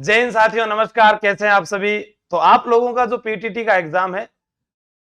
जय हिंद साथियों, नमस्कार। कैसे हैं आप सभी। तो आप लोगों का जो पीटीटी का एग्जाम है,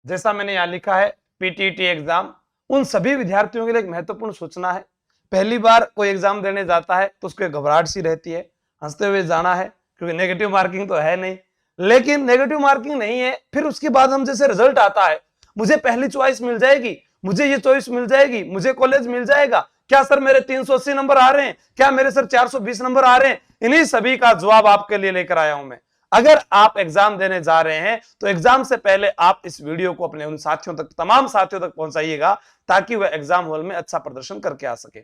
जैसा मैंने यहाँ लिखा है पीटीटी एग्जाम, उन सभी विद्यार्थियों के लिए एक महत्वपूर्ण सूचना है। पहली बार कोई एग्जाम देने जाता है तो उसको घबराहट सी रहती है, हंसते हुए जाना है, क्योंकि नेगेटिव मार्किंग तो है नहीं। लेकिन नेगेटिव मार्किंग नहीं है, फिर उसके बाद हम जैसे रिजल्ट आता है, मुझे पहली चॉइस मिल जाएगी, मुझे ये चॉइस मिल जाएगी, मुझे कॉलेज मिल जाएगा, क्या सर मेरे 380 नंबर आ रहे हैं, क्या मेरे सर 420 नंबर आ रहे हैं, इन्हीं सभी का जवाब आपके लिए लेकर आया हूं मैं। अगर आप एग्जाम देने जा रहे हैं तो एग्जाम से पहले आप इस वीडियो को अपने उन साथियों तक, तमाम साथियों तक पहुंचाइएगा, ताकि वह एग्जाम हॉल में अच्छा प्रदर्शन करके आ सके।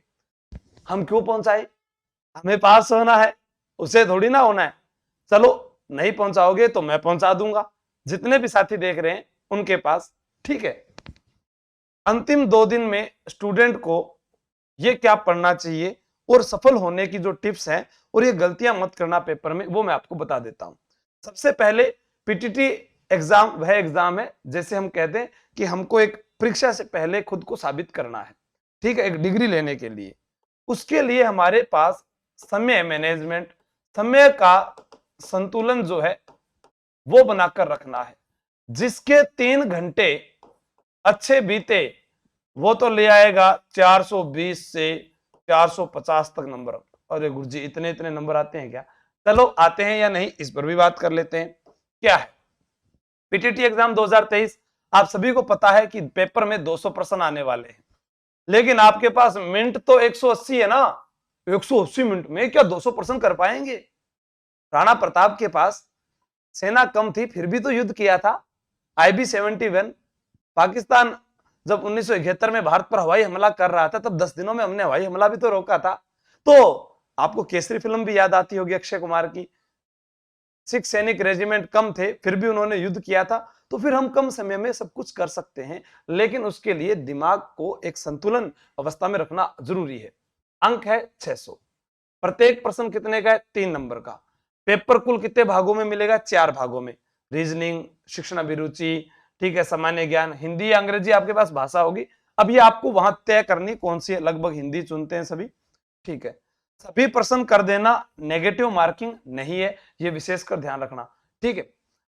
हम क्यों पहुंचाए? हमें पास होना है, उसे थोड़ी ना होना है। चलो, नहीं पहुंचाओगे तो मैं पहुंचा दूंगा, जितने भी साथी देख रहे हैं उनके पास। ठीक है, अंतिम 2 दिन में स्टूडेंट को ये क्या पढ़ना चाहिए और सफल होने की जो टिप्स हैं और ये गलतियां मत करना पेपर में, वो मैं आपको बता देता हूं। सबसे पहले, पीटीटी एग्जाम वह एग्जाम है जैसे हम कहते हैं कि हमको एक परीक्षा से पहले खुद को साबित करना है, ठीक है, एक डिग्री लेने के लिए। उसके लिए हमारे पास समय मैनेजमेंट, समय का संतुलन जो है वो बनाकर रखना है। जिसके 3 घंटे अच्छे बीते वो तो ले आएगा 420 से 450 तक नंबर। अरे गुरुजी, इतने इतने नंबर आते हैं क्या? चलो, आते हैं या नहीं इस पर भी बात कर लेते हैं। क्या है पीटीटी एग्जाम 2023? आप सभी को पता है कि पेपर में 200 प्रश्न आने वाले हैं, लेकिन आपके पास मिनट तो 180 है ना। 180 मिनट में क्या 200 प्रश्न कर पाएंगे? राणा प्रताप के पास सेना कम थी, फिर भी तो युद्ध किया था। IB-71 पाकिस्तान जब 1971 में भारत पर हवाई हमला कर रहा था, तब 10 दिनों में हमने हवाई हमला भी तो रोका था। तो आपको केसरी फिल्म भी याद आती होगी, अक्षय कुमार की। 6 सैनिक रेजिमेंट कम थे, फिर भी उन्होंने युद्ध किया था। तो फिर हम कम समय में सब कुछ कर सकते हैं, लेकिन उसके लिए दिमाग को एक संतुलन अवस्था में रखना जरूरी है। अंक है 600। प्रत्येक प्रश्न कितने का है? 3 नंबर का। पेपर कुल कितने भागों में मिलेगा? 4 भागों में। रीजनिंग, शिक्षण अभिरुचि, ठीक है, सामान्य ज्ञान, हिंदी या अंग्रेजी आपके पास भाषा होगी। अब ये आपको वहां तय करनी कौन सी है, लगभग हिंदी चुनते हैं सभी। ठीक है, सभी प्रश्न कर देना, नेगेटिव मार्किंग नहीं है, ये विशेषकर ध्यान रखना। ठीक है,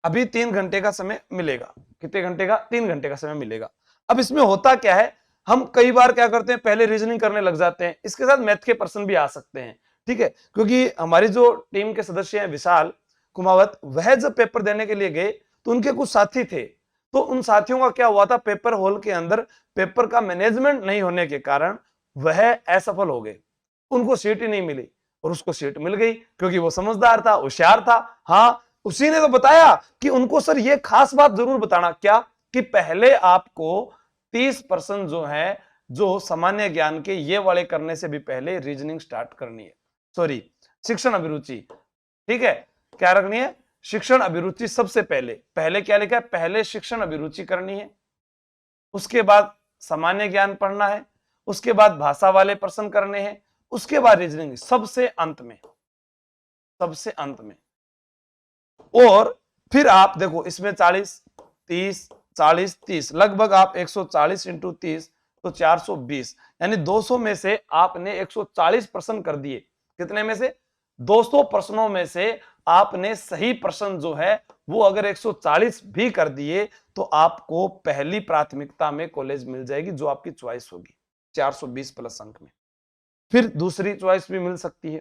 अभी 3 घंटे का समय मिलेगा। कितने घंटे का? 3 घंटे का समय मिलेगा। अब इसमें होता क्या है, हम कई बार क्या करते हैं, पहले रीजनिंग करने लग जाते हैं, इसके साथ मैथ के प्रश्न भी आ सकते हैं। ठीक है, क्योंकि हमारी जो टीम के सदस्य हैं विशाल कुमावत, वह जब पेपर देने के लिए गए तो उनके कुछ साथी थे, तो उन साथियों का क्या हुआ था, पेपर हॉल के अंदर पेपर का मैनेजमेंट नहीं होने के कारण वह असफल हो गए, उनको सीट ही नहीं मिली। और उसको सीट मिल गई क्योंकि वो समझदार था, होशियार था। हाँ, उसी ने तो बताया कि उनको सर ये खास बात जरूर बताना, क्या कि पहले आपको 30% जो है, जो सामान्य ज्ञान के ये वाले करने से भी पहले रीजनिंग स्टार्ट करनी है। सॉरी, शिक्षण अभिरुचि। ठीक है, क्या रखनी है? शिक्षण अभिरुचि सबसे पहले। पहले क्या लिखा है? पहले शिक्षण अभिरुचि करनी है, उसके बाद सामान्य ज्ञान पढ़ना है, उसके बाद भाषा वाले प्रश्न करने हैं, उसके बाद रीजनिंग सबसे अंत में, सबसे अंत में। और फिर आप देखो, इसमें 40, 30, 40, 30, लगभग आप 140 इंटू 30 तो 420, यानी 200 में से आपने 140 प्रश्न कर दिए। कितने में से? 200 प्रश्नों में से आपने सही प्रश्न जो है वो अगर 140 भी कर दिए तो आपको पहली प्राथमिकता में कॉलेज मिल जाएगी, जो आपकी चॉइस होगी 420 प्लस अंक में। फिर दूसरी चॉइस भी मिल सकती है,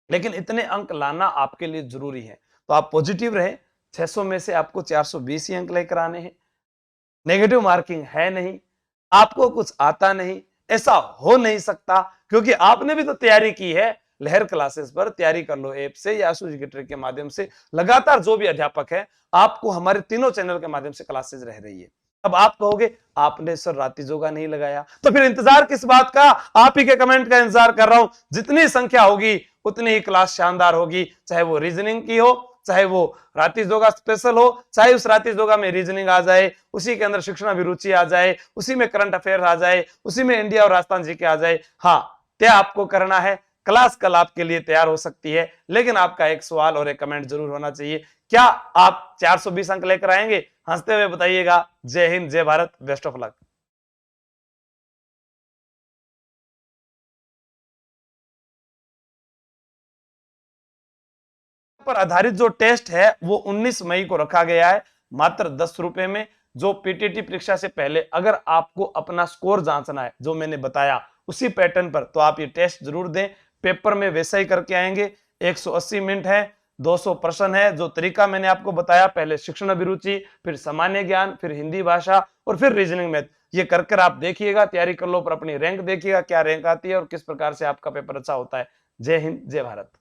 लेकिन इतने अंक लाना आपके लिए जरूरी है। तो आप पॉजिटिव रहे, 600 में से आपको 420 ही अंक लेकर आने हैं। नेगेटिव मार्किंग है नहीं, आपको कुछ आता नहीं, ऐसा हो नहीं सकता, क्योंकि आपने भी तो तैयारी की है। लहर क्लासेस पर तैयारी कर लो, ऐप से या एजुकेटर के माध्यम से। लगातार जो भी अध्यापक है, आपको हमारे तीनों चैनल के माध्यम से क्लासेस रह रही है। अब आप कहोगे आपने सर राती जोगा नहीं लगाया, तो फिर इंतजार किस बात का? आप ही के कमेंट का इंतजार कर रहा हूं। जितनी संख्या होगी उतनी ही क्लास शानदार होगी, चाहे वो रीजनिंग की हो, चाहे वो रातीश जोगा स्पेशल हो, चाहे उस रातीश जोगा में रीजनिंग आ जाए, उसी के अंदर शिक्षण अभिरुचि आ जाए, उसी में करंट अफेयर आ जाए, उसी में इंडिया और राजस्थान जी के आ जाए। हाँ, तय आपको करना है। क्लास कल आपके लिए तैयार हो सकती है, लेकिन आपका एक सवाल और एक कमेंट जरूर होना चाहिए, क्या आप 420 अंक लेकर आएंगे? हंसते हुए बताइएगा। जय हिंद, जय भारत, बेस्ट ऑफ लक। पर आधारित जो टेस्ट है वो 19 मई को रखा गया है, मात्र 10 रुपए में। जो पीटीटी परीक्षा से पहले अगर आपको अपना स्कोर जांचना है, जो मैंने बताया उसी पैटर्न पर, तो आप ये टेस्ट जरूर दें। पेपर में वैसा ही करके आएंगे। 180 मिनट है, 200 प्रश्न है। जो तरीका मैंने आपको बताया, पहले शिक्षण अभिरुचि, फिर सामान्य ज्ञान, फिर हिंदी भाषा और फिर रीजनिंग मैथ, ये कर कर आप देखिएगा, तैयारी कर लो, पर अपनी रैंक देखिएगा क्या रैंक आती है और किस प्रकार से आपका पेपर अच्छा होता है। जय हिंद, जय भारत।